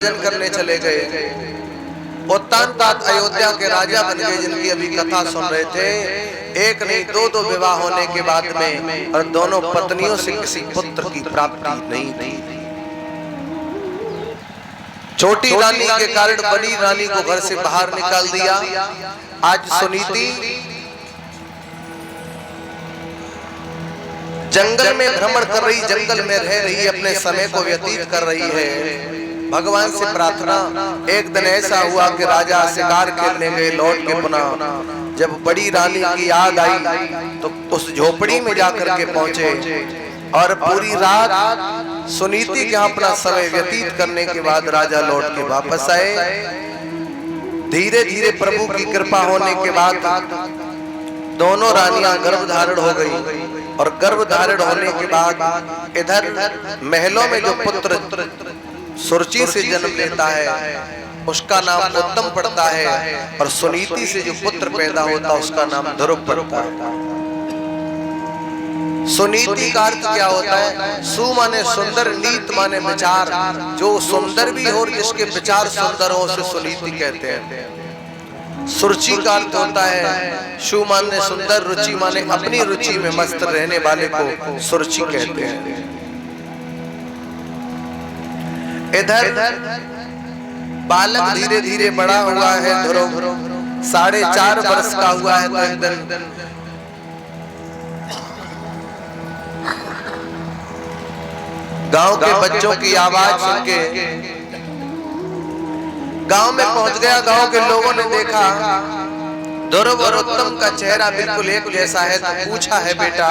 भजन करने चले गए। उत्तान तात अयोध्या के राजा बन गए, जिनकी अभी कथा सुन रहे थे। एक नहीं दो विवाह होने के बाद में और दोनों पत्नियों से किसी पुत्र की प्राप्ति नहीं थी। छोटी रानी के कारण बड़ी रानी को घर से बाहर निकाल दिया। आज सुनीति जंगल में भ्रमण कर रही, जंगल में रह रही, अपने समय को व्यतीत कर रही है। भगवान से प्रार्थना। एक दिन ऐसा हुआ कि राजा शिकार खेलने गए, लौट के पुनः जब बड़ी रानी की याद आई तो उस झोपड़ी में जाकर के पहुंचे और पूरी रात सुनीति के अपना समय व्यतीत करने के बाद राजा लौट के वापस आए। धीरे धीरे प्रभु की कृपा होने के बाद दोनों रानियां गर्भ धारण हो गई और गर्भ धारण होने के बाद इधर महलों में जो पुत्र सुरुचि से जन्म लेता है उसका नाम उत्तम पड़ता है और सुनीति से जो पुत्र पैदा होता है उसका नाम ध्रुव पड़ता है। सुनीति का अर्थ क्या होता है? सु माने सुंदर, नीत माने विचार। जो सुंदर भी हो और जिसके विचार सुंदर हो उसे सुनीति कहते हैं। सुरुचि का अर्थ होता है शु माने सुंदर, रुचि माने अपनी रुचि में मस्त रहने वाले को सुरुचि कहते हैं। इधर बालक धीरे धीरे बड़ा हुआ है। ध्रुव 4.5 वर्ष का हुआ है तो एक दिन गांव के बच्चों की आवाज सुन के गांव में पहुंच गया। गांव के लोगों ने देखा ध्रुव और उत्तम का चेहरा बिल्कुल एक जैसा है तो पूछा है, बेटा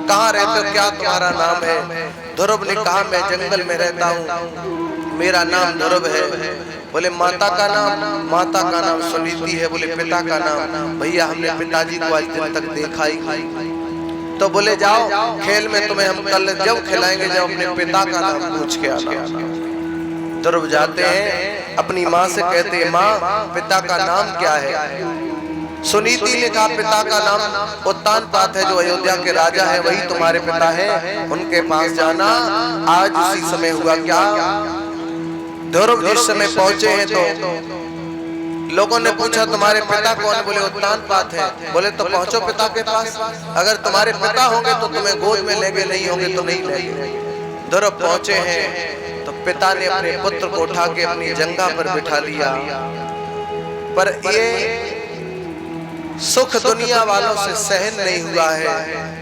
कहाँ रहते हो, क्या तुम्हारा नाम है? ध्रुव ने कहा मैं जंगल में रहता हूँ, मेरा नाम ध्रुव है। बोले माता का नाम? माता का नाम सुनीति है। बोले पिता का नाम? भैया हमने पिताजी को आज दिन तक देखा ही। तो बोले जाओ खेल में तुम्हें हम कल जब खिलाएंगे जब अपने पिता का नाम पूछ के आना। ध्रुव जाते हैं, अपनी माँ से कहते हैं माँ पिता का नाम क्या है? सुनीति ने कहा पिता का नाम उत्तान तात है, जो अयोध्या के राजा है वही तुम्हारे पिता है, उनके पास जाना। आज उसी समय हुआ क्या, ध्रुव जिस समय पहुंचे हैं तो लोगों ने पूछा तुम्हारे पिता कौन? बोले उत्तान तात है। बोले तो पहुंचो पिता के पास, अगर तुम्हारे पिता होंगे तो तुम्हें गोद में लेंगे, नहीं होंगे तो नहीं लेंगे। ध्रुव पहुंचे हैं तो पिता ने अपने पुत्र को उठा के अपनी जंघा पर बिठा लिया। पर ये सुख दुनिया वालों से सहन नहीं हुआ है।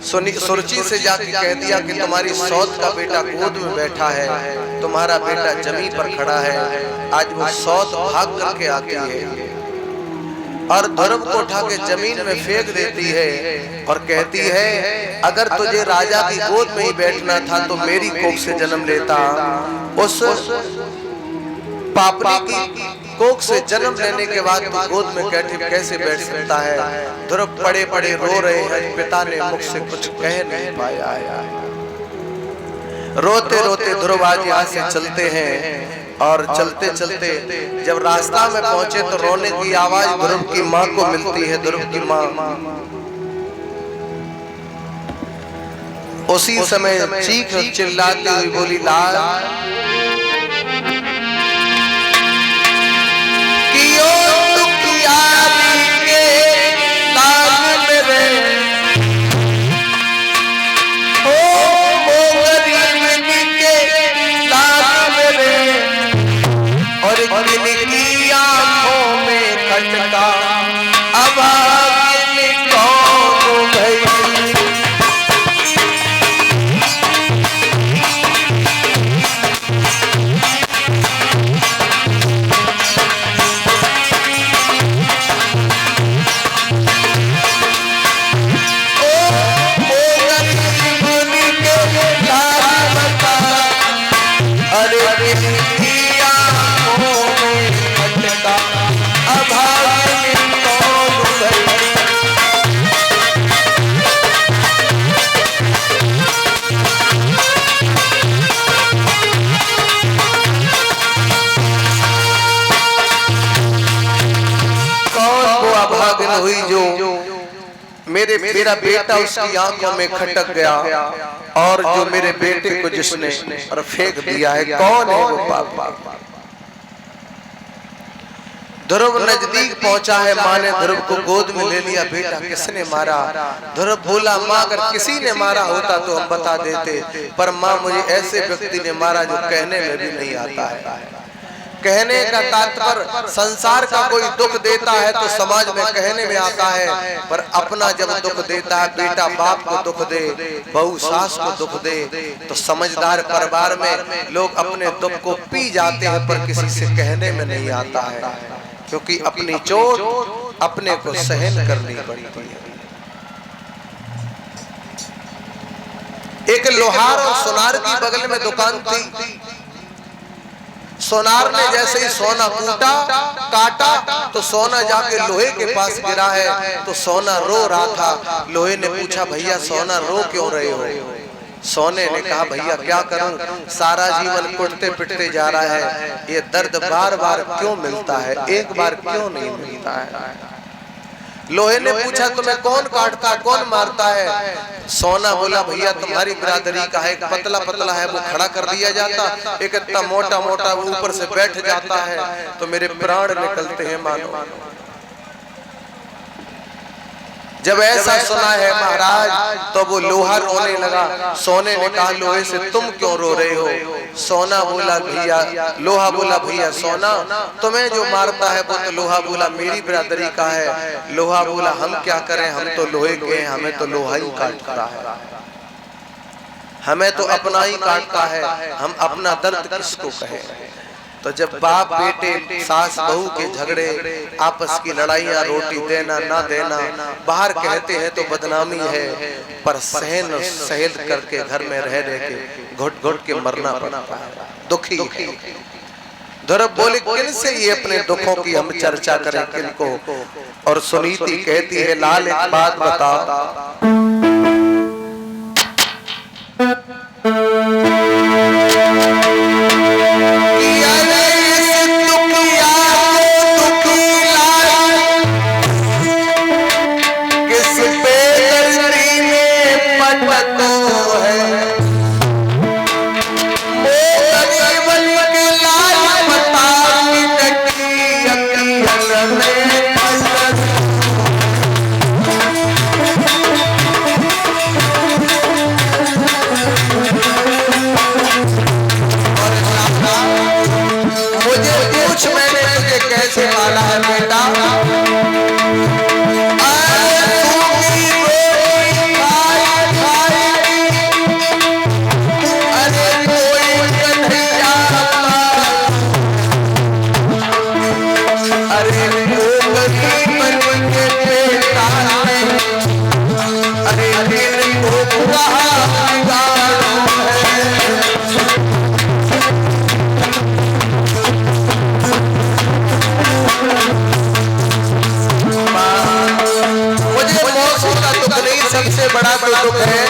सुरुचि से जाके कह दिया कि तुम्हारी सौत का बेटा गोद में बैठा है, तुम्हारा बेटा जमीन पर खड़ा है। आज वो सौत भाग करके आती है और ध्रुव को उठा के जमीन में फेंक देती है और कहती है अगर तुझे राजा की गोद में ही बैठना था तो मेरी कोख से जन्म लेता। उस पापनी की कोख से जन्म लेने के बाद तो गोद में कैसे बैठ सकता है? ध्रुव पड़े पड़े रो रहे हैं, पिता ने मुख से कुछ कह नहीं पाया। रोते रोते ध्रुव आज यहाँ से चलते हैं और चलते चलते जब रास्ता में पहुंचे तो रोने की आवाज ध्रुव की माँ को मिलती है। ध्रुव की माँ उसी समय चीख चिल्लाती हुई बोली लाल मेरा बेटा उसकी आंखों में खटक गया और जो मेरे बेटे को जिसने और फेंक दिया है, कौन है वो पापी? ध्रुव नजदीक पहुंचा है, माँ ने ध्रुव को गोद में ले लिया। बेटा किसने मारा? ध्रुव बोला, माँ अगर किसी ने मारा होता तो हम बता देते, पर माँ मुझे ऐसे व्यक्ति ने मारा जो कहने में भी नहीं आता है। कहने का तात्पर्य संसार का कोई दुख देता है तो समाज में कहने में आता है, पर अपना जब दुख देता है, बेटा बाप को दुख दे, बहू सास को दुख दे, तो समझदार परिवार में लोग अपने दुख को पी जाते हैं, पर किसी से कहने में नहीं आता है, क्योंकि अपनी चोट अपने को सहन करनी पड़ती है। एक लोहार और सोनार की बगल में दुकान थी। सोनार ने जैसे ही सोना कूटा काटा तो सोना जाके लोहे के पास गिरा है, तो सोना रो रहा था। लोहे ने पूछा, भैया सोना रो क्यों रहे हो? सोने ने कहा, भैया क्या करूं, सारा जीवन कुटते पिटते जा रहा है, ये दर्द बार बार क्यों मिलता है, एक बार क्यों नहीं मिलता है? लोहे ने पूछा, तुम्हें कौन काटता है, कौन मारता है? सोना बोला, भैया तुम्हारी बिरादरी का है, एक पतला पतला है वो खड़ा कर दिया जाता, एक इतना मोटा मोटा वो ऊपर से बैठ जाता है, तो मेरे प्राण निकलते हैं मानो। जब ऐसा सुना है महाराज, तो वो लोहा रोने लगा। सोने ने कहा, लोहे से तुम क्यों रो रहे हो? सोना बोला, भैया, लोहा बोला, भैया सोना तुम्हें जो मारता है वो तो लोहा बोला मेरी बिरादरी का है। लोहा बोला, हम क्या करें, हम तो लोहे के हैं, हमें तो लोहा ही काटता है, हमें तो अपना ही काटता है, हम अपना दर्द किसको कहें? तो जब बाप बेटे सास बहू के झगड़े, आपस की लड़ाइयाँ, रोटी देना ना देना, बाहर कहते हैं तो बदनामी है, पर सहन और सहल करके घर में रह के घुट घुट के मरना पड़ता है, दुखी है। ध्रुव बोले, किन से ये अपने दुखों की हम चर्चा करें, किनको? और सुनीति कहती है, लाल एक बात बता, बड़ा तो दुख है